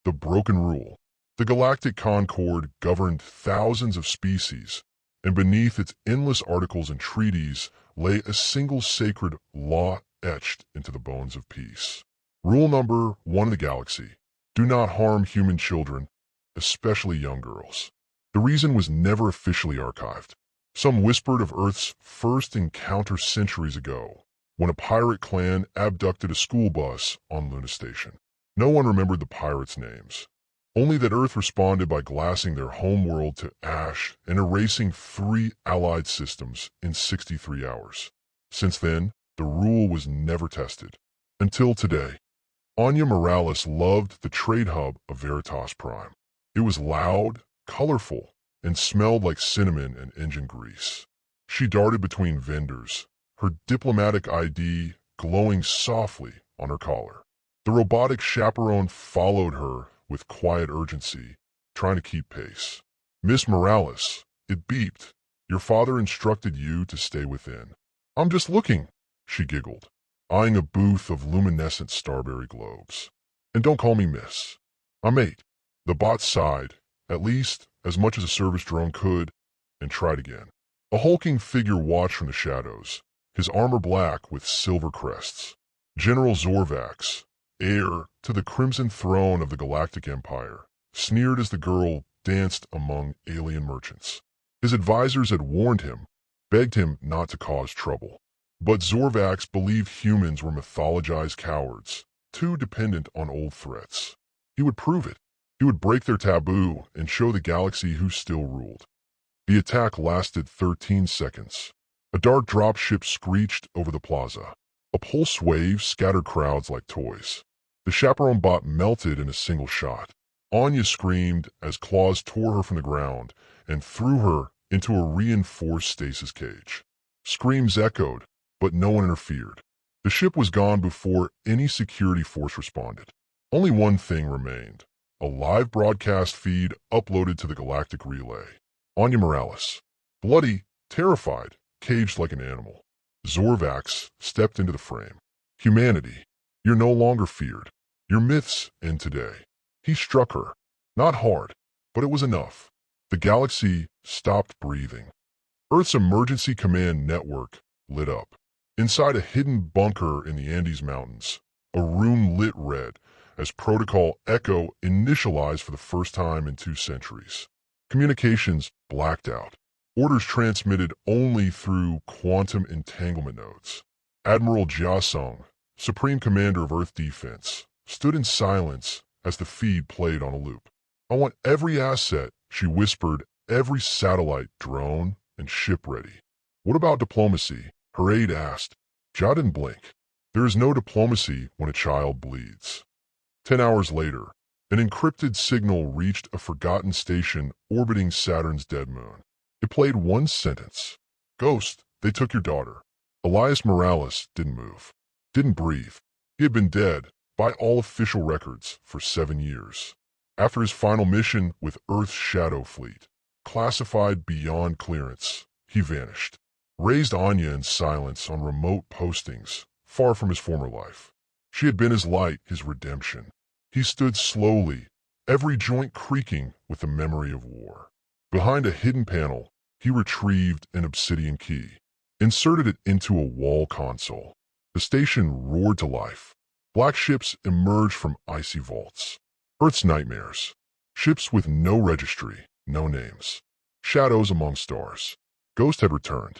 The broken rule. The Galactic Concord governed thousands of species, and beneath its endless articles and treaties lay a single sacred law etched into the bones of peace. Rule number 1 of the galaxy: do not harm human children, especially young girls. The reason was never officially archived. Some whispered of Earth's first encounter centuries ago, when a pirate clan abducted a school bus on Luna Station. No one remembered the pirates' names, only that Earth responded by glassing their homeworld to ash and erasing 3 allied systems in 63 hours. Since then, the rule was never tested. Until today. Anya Morales loved the trade hub of Veritas Prime. It was loud, colorful, and smelled like cinnamon and engine grease. She darted between vendors, her diplomatic ID glowing softly on her collar. The robotic chaperone followed her with quiet urgency, trying to keep pace. "Miss Morales," it beeped. "Your father instructed you to stay within." "I'm just looking," she giggled, eyeing a booth of luminescent starberry globes. "And don't call me miss. I'm 8. The bot sighed, at least as much as a service drone could, and tried again. A hulking figure watched from the shadows, his armor black with silver crests. General Zorvax, heir to the crimson throne of the Galactic Empire, sneered as the girl danced among alien merchants. His advisors had warned him, begged him not to cause trouble. But Zorvax believed humans were mythologized cowards, too dependent on old threats. He would prove it. He would break their taboo and show the galaxy who still ruled. The attack lasted 13 seconds. A dark dropship screeched over the plaza. A pulse wave scattered crowds like toys. The chaperone bot melted in a single shot. Anya screamed as claws tore her from the ground and threw her into a reinforced stasis cage. Screams echoed, but no one interfered. The ship was gone before any security force responded. Only one thing remained: a live broadcast feed uploaded to the Galactic Relay. Anya Morales, bloody, terrified, caged like an animal. Zorvax stepped into the frame. "Humanity, you're no longer feared. Your myths end today." He struck her. Not hard, but it was enough. The galaxy stopped breathing. Earth's emergency command network lit up. Inside a hidden bunker in the Andes Mountains, a room lit red as Protocol Echo initialized for the first time in 2 centuries. Communications blacked out. Orders transmitted only through quantum entanglement nodes. Admiral Jiasong, Supreme Commander of Earth Defense, stood in silence as the feed played on a loop. "I want every asset," she whispered, "every satellite, drone, and ship ready." "What about diplomacy?" her aide asked. Jia didn't blink. There is no diplomacy when a child bleeds. 10 hours later, an encrypted signal reached a forgotten station orbiting Saturn's dead moon. It played one sentence: "Ghost, they took your daughter." Elias Morales didn't move, didn't breathe. He had been dead, by all official records, for 7 years. After his final mission with Earth's Shadow Fleet, classified beyond clearance, he vanished. Raised Anya in silence on remote postings, far from his former life. She had been his light, his redemption. He stood slowly, every joint creaking with the memory of war. Behind a hidden panel, he retrieved an obsidian key, inserted it into a wall console. The station roared to life. Black ships emerged from icy vaults. Earth's nightmares. Ships with no registry, no names. Shadows among stars. Ghost had returned.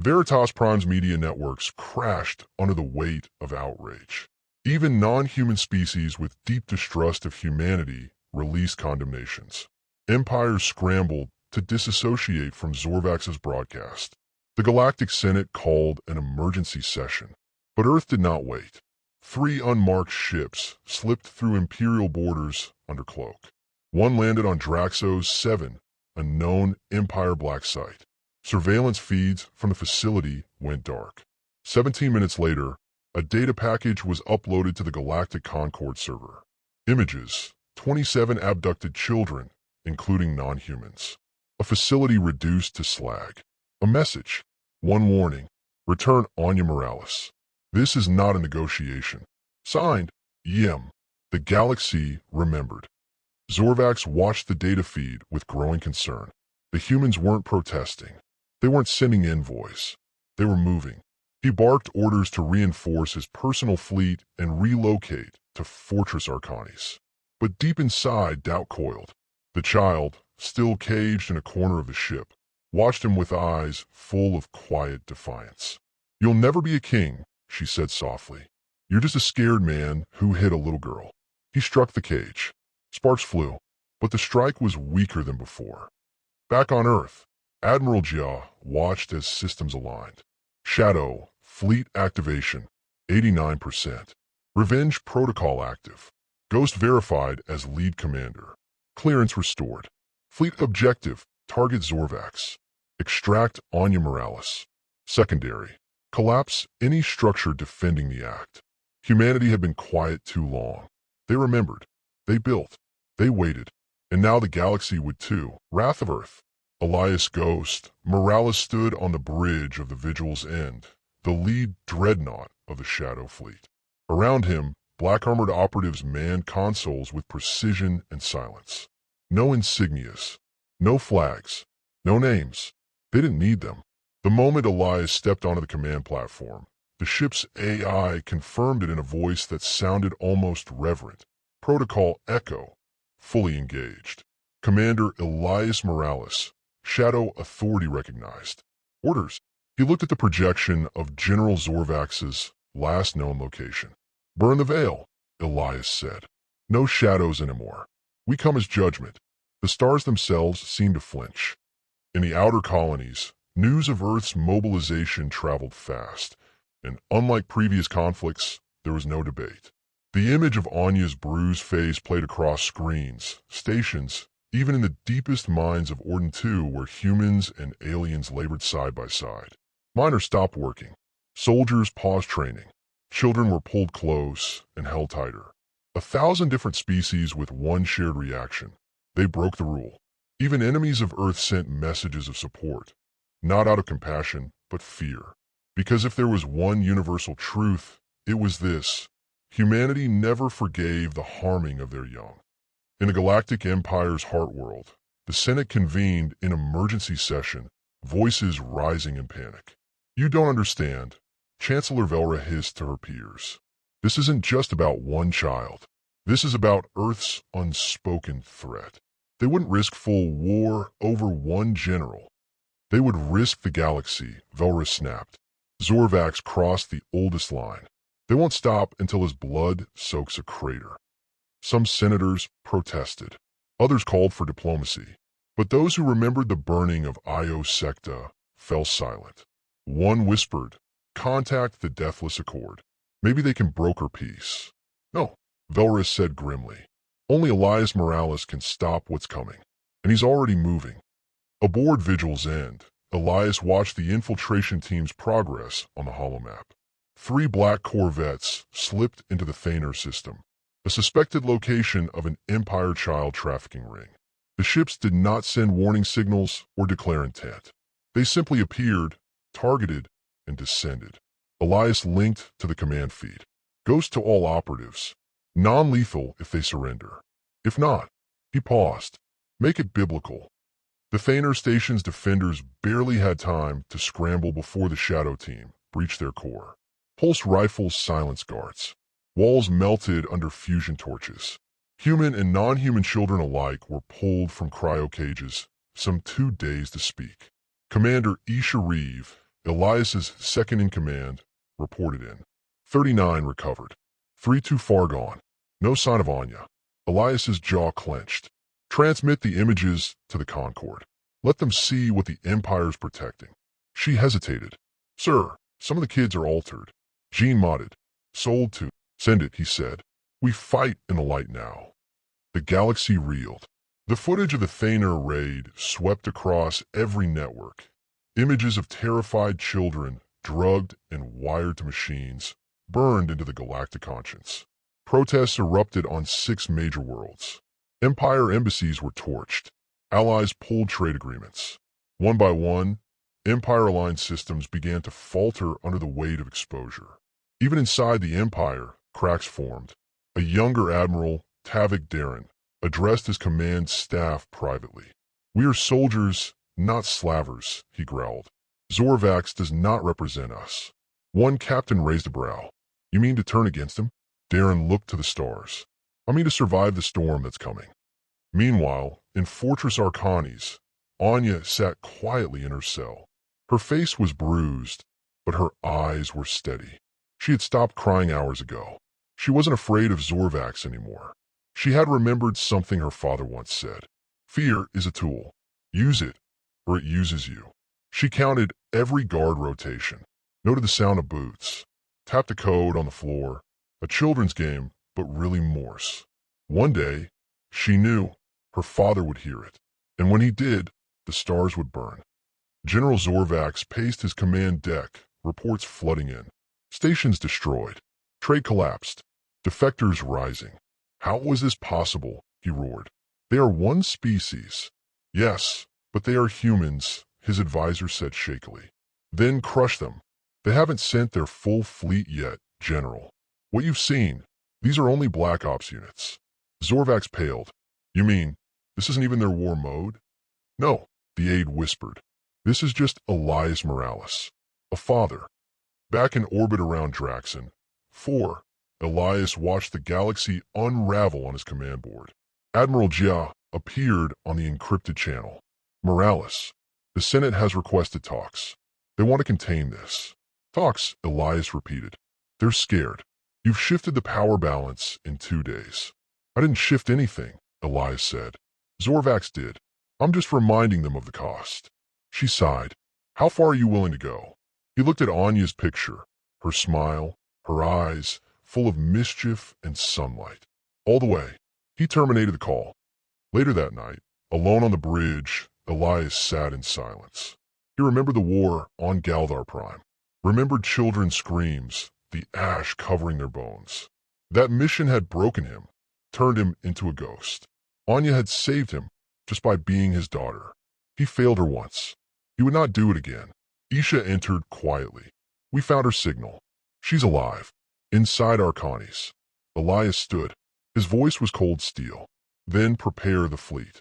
Veritas Prime's media networks crashed under the weight of outrage. Even non-human species with deep distrust of humanity released condemnations. Empires scrambled to disassociate from Zorvax's broadcast. The Galactic Senate called an emergency session. But Earth did not wait. 3 unmarked ships slipped through Imperial borders under cloak. One landed on Draxos 7, a known Empire black site. Surveillance feeds from the facility went dark. 17 minutes later, a data package was uploaded to the Galactic Concord server. Images: 27 abducted children, including non-humans. A facility reduced to slag. A message: one warning, return Anya Morales. This is not a negotiation. Signed, Yim. The galaxy remembered. Zorvax watched the data feed with growing concern. The humans weren't protesting. They weren't sending envoys. They were moving. He barked orders to reinforce his personal fleet and relocate to Fortress Arcanis. But deep inside, doubt coiled. The child, still caged in a corner of the ship, watched him with eyes full of quiet defiance. "You'll never be a king," she said softly. "You're just a scared man who hit a little girl." He struck the cage. Sparks flew, but the strike was weaker than before. Back on Earth, Admiral Jia watched as systems aligned. Shadow, fleet activation, 89%. Revenge protocol active. Ghost verified as lead commander. Clearance restored. Fleet objective, target Zorvax. Extract Anya Morales. Secondary. Collapse any structure defending the act. Humanity had been quiet too long. They remembered. They built. They waited. And now the galaxy would too. Wrath of Earth. Elias Ghost. Morales stood on the bridge of the Vigil's end, the lead dreadnought of the Shadow Fleet. Around him, black-armored operatives manned consoles with precision and silence. No insignias. No flags. No names. They didn't need them. The moment Elias stepped onto the command platform, the ship's AI confirmed it in a voice that sounded almost reverent. Protocol Echo. Fully engaged. Commander Elias Morales. Shadow Authority recognized. Orders. He looked at the projection of General Zorvax's last known location. "Burn the veil," Elias said. "No shadows anymore. We come as judgment." The stars themselves seemed to flinch. In the outer colonies, news of Earth's mobilization traveled fast, and unlike previous conflicts, there was no debate. The image of Anya's bruised face played across screens, stations, even in the deepest minds of Orden 2 where humans and aliens labored side by side. Miners stopped working. Soldiers paused training. Children were pulled close and held tighter. 1,000 different species with one shared reaction. They broke the rule. Even enemies of Earth sent messages of support, not out of compassion, but fear. Because if there was one universal truth, it was this: humanity never forgave the harming of their young. In the Galactic Empire's heart world, the Senate convened in emergency session, voices rising in panic. "You don't understand," Chancellor Velra hissed to her peers. "This isn't just about one child. This is about Earth's unspoken threat. They wouldn't risk full war over one general. They would risk the galaxy," Velra snapped. Zorvax crossed the oldest line. "They won't stop until his blood soaks a crater." Some senators protested. Others called for diplomacy. But those who remembered the burning of Io Secta fell silent. One whispered, "Contact the Deathless Accord. Maybe they can broker peace." "No," Velra said grimly. "Only Elias Morales can stop what's coming. And he's already moving." Aboard Vigil's end, Elias watched the infiltration team's progress on the holomap. 3 black corvettes slipped into the Thaner system, a suspected location of an Empire child trafficking ring. The ships did not send warning signals or declare intent. They simply appeared, targeted, and descended. Elias linked to the command feed. "Ghost to all operatives. Non-lethal if they surrender. If not," he paused, "make it biblical." The Thaner Station's defenders barely had time to scramble before the Shadow Team breached their core. Pulse rifles silenced guards. Walls melted under fusion torches. Human and non-human children alike were pulled from cryo cages, some too dazed to speak. Commander Isha Reeve, Elias's second-in-command, reported in. 39 recovered. 3 too far gone. No sign of Anya. Elias's jaw clenched. "Transmit the images to the Concord. Let them see what the Empire's protecting." She hesitated. "Sir, some of the kids are altered." Jean nodded. "Sold to." "Send it," he said. "We fight in the light now." The galaxy reeled. The footage of the Thaner raid swept across every network. Images of terrified children, drugged and wired to machines, burned into the galactic conscience. Protests erupted on 6 major worlds. Empire embassies were torched. Allies pulled trade agreements. One by one, Empire-aligned systems began to falter under the weight of exposure. Even inside the Empire, cracks formed. A younger Admiral, Tavik Darren, addressed his command staff privately. "We are soldiers, not slavers," he growled. "Zorvax does not represent us." One captain raised a brow. "You mean to turn against him?" Darren looked to the stars. "I mean to survive the storm that's coming." Meanwhile, in Fortress Arcanes, Anya sat quietly in her cell. Her face was bruised, but her eyes were steady. She had stopped crying hours ago. She wasn't afraid of Zorvax anymore. She had remembered something her father once said. "Fear is a tool. Use it, or it uses you." She counted every guard rotation, noted the sound of boots, tapped a code on the floor. A children's game, but really Morse. One day, she knew her father would hear it, and when he did, the stars would burn. General Zorvax paced his command deck, reports flooding in. Stations destroyed. Trade collapsed. Defectors rising. "How was this possible?" he roared. "They are one species." "Yes, but they are humans," his advisor said shakily. "Then crush them. They haven't sent their full fleet yet, General. What you've seen, these are only Black Ops units." Zorvax paled. "You mean, this isn't even their war mode?" "No," the aide whispered. "This is just Elias Morales, a father." Back in orbit around Draxon, 4, Elias watched the galaxy unravel on his command board. Admiral Jia appeared on the encrypted channel. "Morales, the Senate has requested talks. They want to contain this." "Talks," Elias repeated. "They're scared. You've shifted the power balance in 2 days." "I didn't shift anything," Elias said. "Zorvax did. I'm just reminding them of the cost." She sighed. "How far are you willing to go?" He looked at Anya's picture, her smile, her eyes, full of mischief and sunlight. "All the way." He terminated the call. Later that night, alone on the bridge, Elias sat in silence. He remembered the war on Galdar Prime, remembered children's screams, the ash covering their bones. That mission had broken him, turned him into a ghost. Anya had saved him just by being his daughter. He failed her once. He would not do it again. Isha entered quietly. "We found her signal. She's alive." Inside Arcanes, Elias stood. His voice was cold steel. "Then prepare the fleet."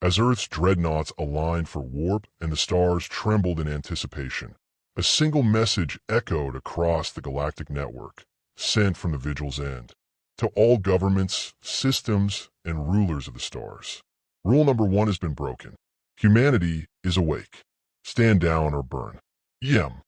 As Earth's dreadnoughts aligned for warp and the stars trembled in anticipation, a single message echoed across the galactic network, sent from the Vigil's end. To all governments, systems, and rulers of the stars. Rule number 1 has been broken. Humanity is awake. Stand down or burn. Yem.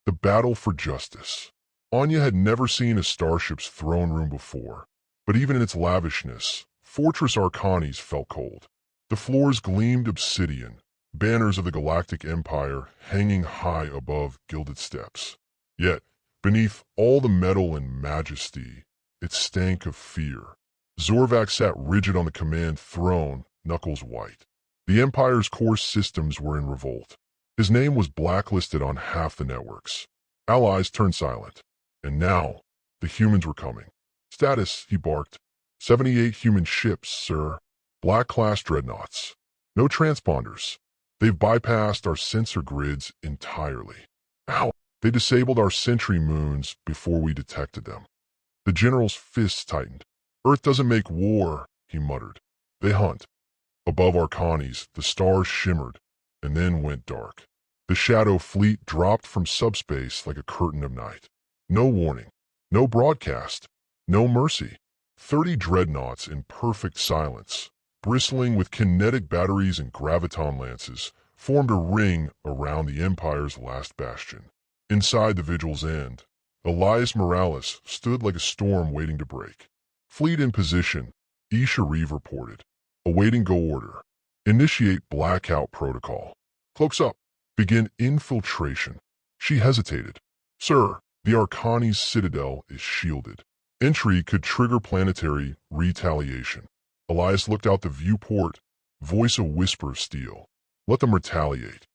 The battle for justice. Anya had never seen a starship's throne room before, but even in its lavishness, Fortress Arcanes felt cold. The floors gleamed obsidian, banners of the Galactic Empire hanging high above gilded steps. Yet, beneath all the metal and majesty, it stank of fear. Zorvax sat rigid on the command throne, knuckles white. The Empire's core systems were in revolt. His name was blacklisted on half the networks. Allies turned silent. And now, the humans were coming. "Status," he barked. 78 human ships, sir. Black-class dreadnoughts. No transponders. They've bypassed our sensor grids entirely. Ow! They disabled our sentry moons before we detected them. The general's fists tightened. "Earth doesn't make war," he muttered. "They hunt." Above Arcanes, the stars shimmered, and then went dark. The Shadow Fleet dropped from subspace like a curtain of night. No warning, no broadcast, no mercy. 30 dreadnoughts in perfect silence, bristling with kinetic batteries and graviton lances, formed a ring around the Empire's last bastion. Inside the Vigil's end, Elias Morales stood like a storm waiting to break. "Fleet in position," Isha Reeve reported. "Awaiting go order. Initiate blackout protocol. Cloaks up. Begin infiltration." She hesitated. "Sir, the Arcanes Citadel is shielded. Entry could trigger planetary retaliation." Elias looked out the viewport, voice a whisper of steel. "Let them retaliate."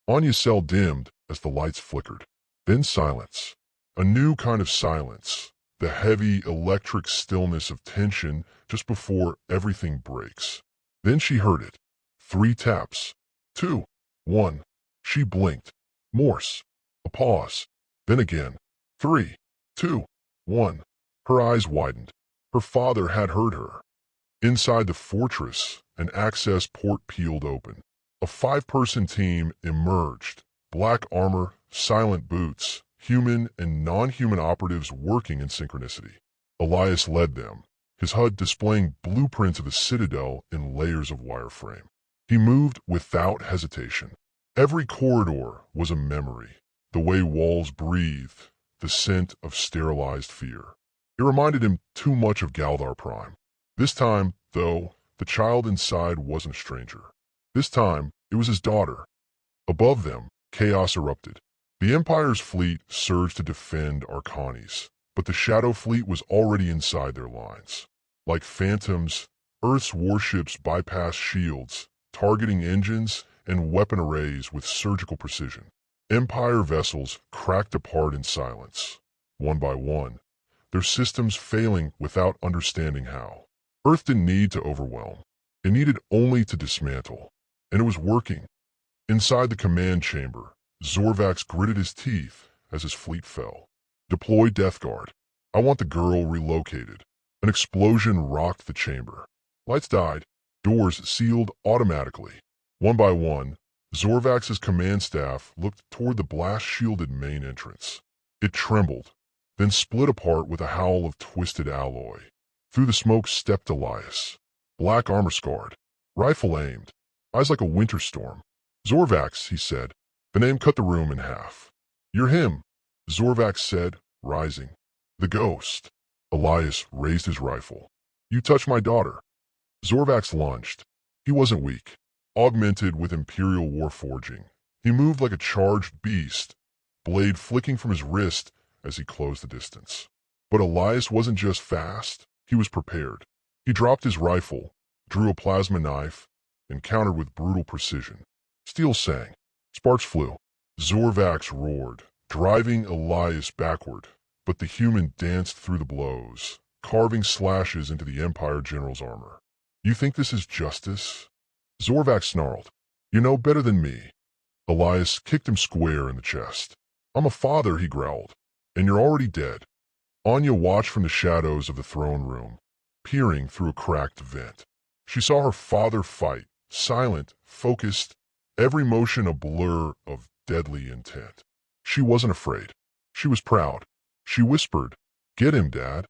Anya's cell dimmed as the lights flickered. Then silence. A new kind of silence. The heavy, electric stillness of tension just before everything breaks. Then she heard it. 3 taps. 2. 1. She blinked. Morse. A pause. Then again. 3. 2. 1. Her eyes widened. Her father had heard her. Inside the fortress, an access port peeled open. A 5-person team emerged. Black armor, silent boots, human and non-human operatives working in synchronicity. Elias led them, his HUD displaying blueprints of the citadel in layers of wireframe. He moved without hesitation. Every corridor was a memory, the way walls breathed, the scent of sterilized fear. It reminded him too much of Galdar Prime. This time, though, the child inside wasn't a stranger. This time, it was his daughter. Above them, chaos erupted. The Empire's fleet surged to defend Arcanis, but the Shadow Fleet was already inside their lines. Like phantoms, Earth's warships bypassed shields, targeting engines and weapon arrays with surgical precision. Empire vessels cracked apart in silence, one by one, their systems failing without understanding how. Earth didn't need to overwhelm. It needed only to dismantle. And it was working. Inside the command chamber, Zorvax gritted his teeth as his fleet fell. Deploy Death Guard. I want the girl relocated. An explosion rocked the chamber. Lights died. Doors sealed automatically. One by one, Zorvax's command staff looked toward the blast-shielded main entrance. It trembled, then split apart with a howl of twisted alloy. Through the smoke stepped Elias, black armor scarred, rifle aimed, eyes like a winter storm. Zorvax, he said. The name cut the room in half. You're him, Zorvax said, rising. The ghost. Elias raised his rifle. You touched my daughter. Zorvax lunged. He wasn't weak, augmented with Imperial war forging. He moved like a charged beast, blade flicking from his wrist as he closed the distance. But Elias wasn't just fast, he was prepared. He dropped his rifle, drew a plasma knife, and countered with brutal precision. Steel sang. Sparks flew. Zorvax roared, driving Elias backward, but the human danced through the blows, carving slashes into the Empire General's armor. You think this is justice? Zorvax snarled. You know better than me. Elias kicked him square in the chest. I'm a father, he growled, and you're already dead. Anya watched from the shadows of the throne room, peering through a cracked vent. She saw her father fight, silent, focused, every motion a blur of deadly intent. She wasn't afraid. She was proud. She whispered, Get him, Dad.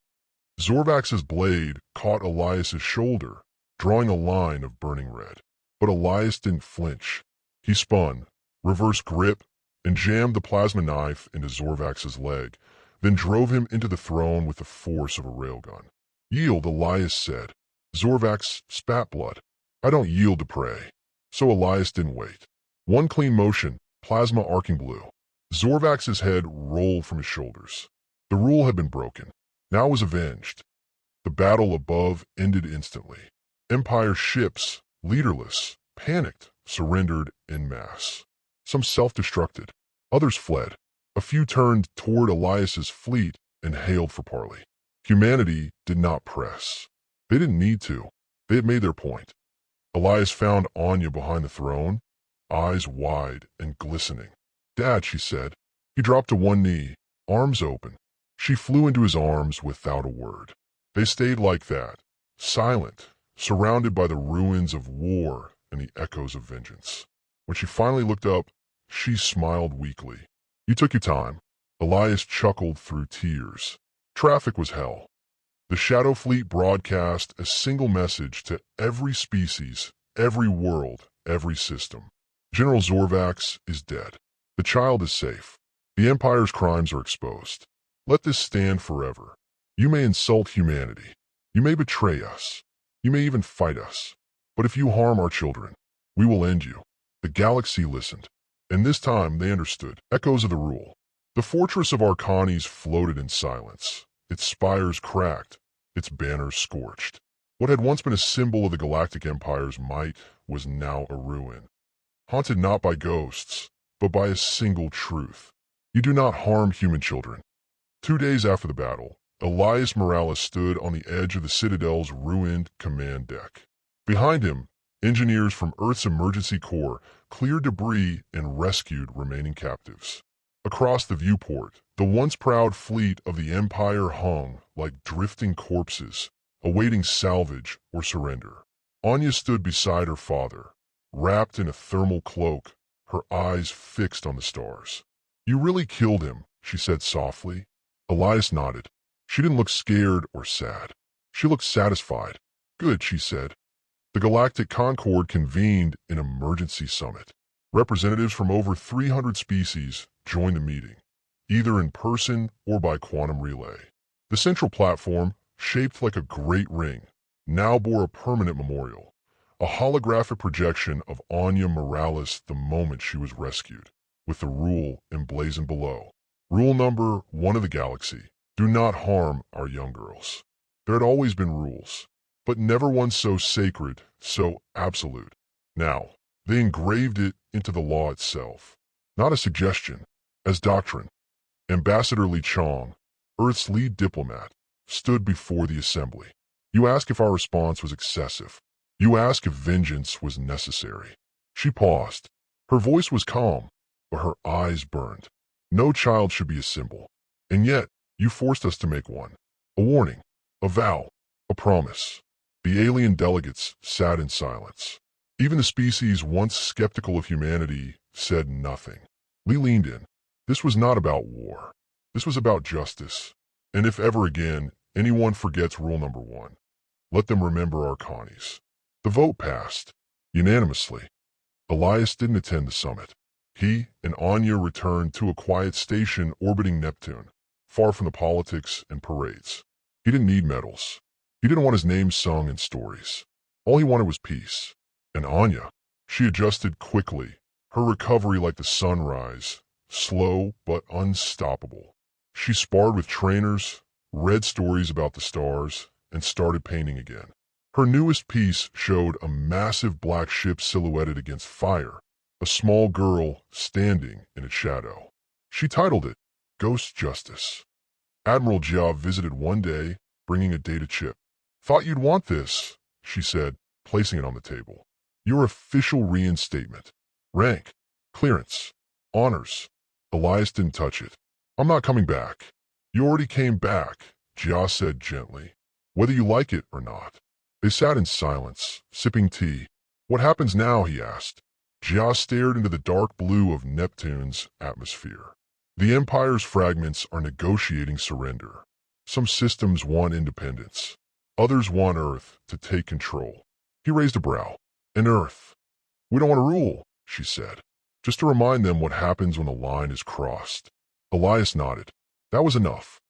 Zorvax's blade caught Elias's shoulder, drawing a line of burning red. But Elias didn't flinch. He spun, reverse grip, and jammed the plasma knife into Zorvax's leg, then drove him into the throne with the force of a railgun. Yield, Elias said. Zorvax spat blood. I don't yield to prey. So Elias didn't wait. One clean motion, plasma arcing blue. Zorvax's head rolled from his shoulders. The rule had been broken. Now it was avenged. The battle above ended instantly. Empire ships, leaderless, panicked, surrendered en masse. Some self-destructed. Others fled. A few turned toward Elias's fleet and hailed for parley. Humanity did not press. They didn't need to. They had made their point. Elias found Anya behind the throne, eyes wide and glistening. Dad, she said. He dropped to one knee, arms open. She flew into his arms without a word. They stayed like that, silent, surrounded by the ruins of war and the echoes of vengeance. When she finally looked up, she smiled weakly. You took your time. Elias chuckled through tears. Traffic was hell. The Shadow Fleet broadcast a single message to every species, every world, every system. General Zorvax is dead. The child is safe. The Empire's crimes are exposed. Let this stand forever. You may insult humanity. You may betray us. You may even fight us. But if you harm our children, we will end you. The galaxy listened, and this time they understood. Echoes of the rule. The fortress of Arcanis floated in silence, its spires cracked, its banners scorched. What had once been a symbol of the Galactic Empire's might was now a ruin, haunted not by ghosts, but by a single truth. You do not harm human children. 2 days after the battle, Elias Morales stood on the edge of the Citadel's ruined command deck. Behind him, engineers from Earth's emergency corps cleared debris and rescued remaining captives. Across the viewport, the once proud fleet of the Empire hung like drifting corpses, awaiting salvage or surrender. Anya stood beside her father, wrapped in a thermal cloak, her eyes fixed on the stars. "You really killed him," she said softly. Elias nodded. She didn't look scared or sad. She looked satisfied. "Good," she said. The Galactic Concord convened an emergency summit. Representatives from over 300 species joined the meeting, either in person or by quantum relay. The central platform, shaped like a great ring, now bore a permanent memorial, a holographic projection of Anya Morales the moment she was rescued, with the rule emblazoned below. Rule number 1 of the galaxy: do not harm our young girls. There had always been rules, but never one so sacred, so absolute. Now, they engraved it into the law itself, not a suggestion, as doctrine. Ambassador Li Chong, Earth's lead diplomat, stood before the assembly. "You ask if our response was excessive. You ask if vengeance was necessary." She paused. Her voice was calm, but her eyes burned. "No child should be a symbol. And yet, you forced us to make one. A warning, a vow, a promise." The alien delegates sat in silence. Even the species once skeptical of humanity said nothing. Li leaned in. This was not about war. This was about justice. And if ever again anyone forgets rule number 1, let them remember our Connies. The vote passed, unanimously. Elias didn't attend the summit. He and Anya returned to a quiet station orbiting Neptune, far from the politics and parades. He didn't need medals. He didn't want his name sung in stories. All he wanted was peace. And Anya, she adjusted quickly, her recovery like the sunrise, slow but unstoppable. She sparred with trainers, read stories about the stars, and started painting again. Her newest piece showed a massive black ship silhouetted against fire, a small girl standing in its shadow. She titled it, "Ghost Justice." Admiral Jia visited one day, bringing a data chip. "Thought you'd want this," she said, placing it on the table. "Your official reinstatement. Rank, clearance, honors." Elias didn't touch it. "I'm not coming back." "You already came back," Jia said gently, "whether you like it or not." They sat in silence, sipping tea. "What happens now?" he asked. Jia stared into the dark blue of Neptune's atmosphere. "The Empire's fragments are negotiating surrender. Some systems want independence. Others want Earth to take control." He raised a brow. "And Earth? We don't want to rule," she said. "Just to remind them what happens when the line is crossed." Elias nodded. That was enough.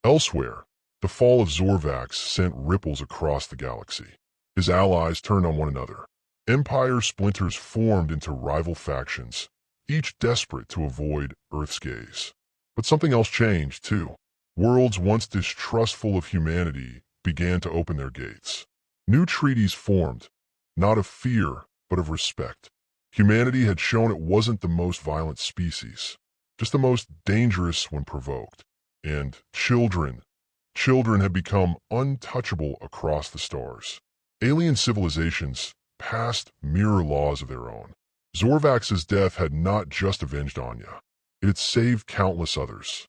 Elsewhere, the fall of Zorvax sent ripples across the galaxy. His allies turned on one another. Empire splinters formed into rival factions, each desperate to avoid Earth's gaze. But something else changed, too. Worlds once distrustful of humanity began to open their gates. New treaties formed, not of fear, but of respect. Humanity had shown it wasn't the most violent species, just the most dangerous when provoked. And children had become untouchable across the stars. Alien civilizations passed mirror laws of their own. Zorvax's death had not just avenged Anya. It had saved countless others.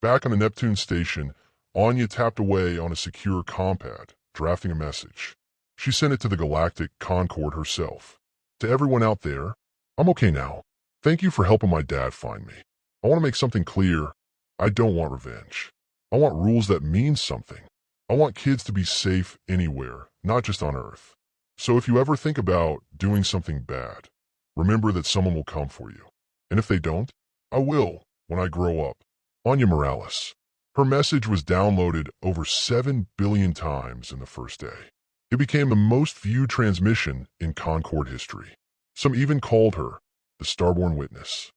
Back on the Neptune station, Anya tapped away on a secure compad, drafting a message. She sent it to the Galactic Concord herself. "To everyone out there, I'm okay now. Thank you for helping my dad find me. I want to make something clear. I don't want revenge. I want rules that mean something. I want kids to be safe anywhere, not just on Earth. So if you ever think about doing something bad, remember that someone will come for you. And if they don't, I will when I grow up." Anya Morales. Her message was downloaded over 7 billion times in the first day. It became the most viewed transmission in Concord history. Some even called her the Starborn Witness.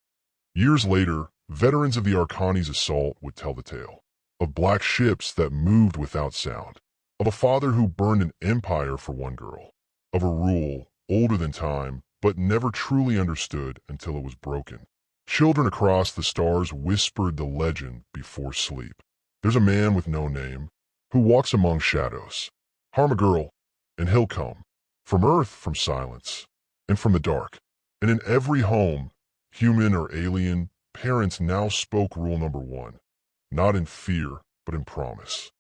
Years later, veterans of the Arcani's assault would tell the tale of black ships that moved without sound, of a father who burned an empire for one girl, of a rule older than time but never truly understood until it was broken. Children across the stars whispered the legend before sleep. There's a man with no name who walks among shadows. Harm a girl, and he'll come. From Earth, from silence, and from the dark. And in every home, human or alien, parents now spoke rule number 1, not in fear, but in promise.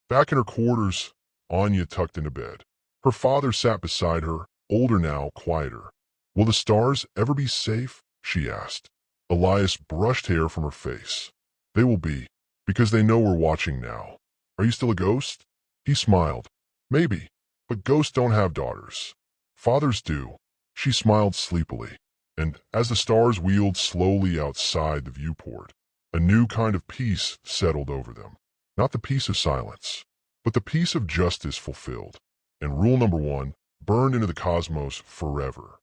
Back in her quarters, Anya tucked into bed. Her father sat beside her, older now, quieter. "Will the stars ever be safe?" she asked. Elias brushed hair from her face. "They will be, because they know we're watching now. Are you still a ghost?" He smiled. "Maybe, but ghosts don't have daughters. Fathers do." She smiled sleepily, and as the stars wheeled slowly outside the viewport, a new kind of peace settled over them. Not the peace of silence, but the peace of justice fulfilled. And rule number 1, burned into the cosmos forever.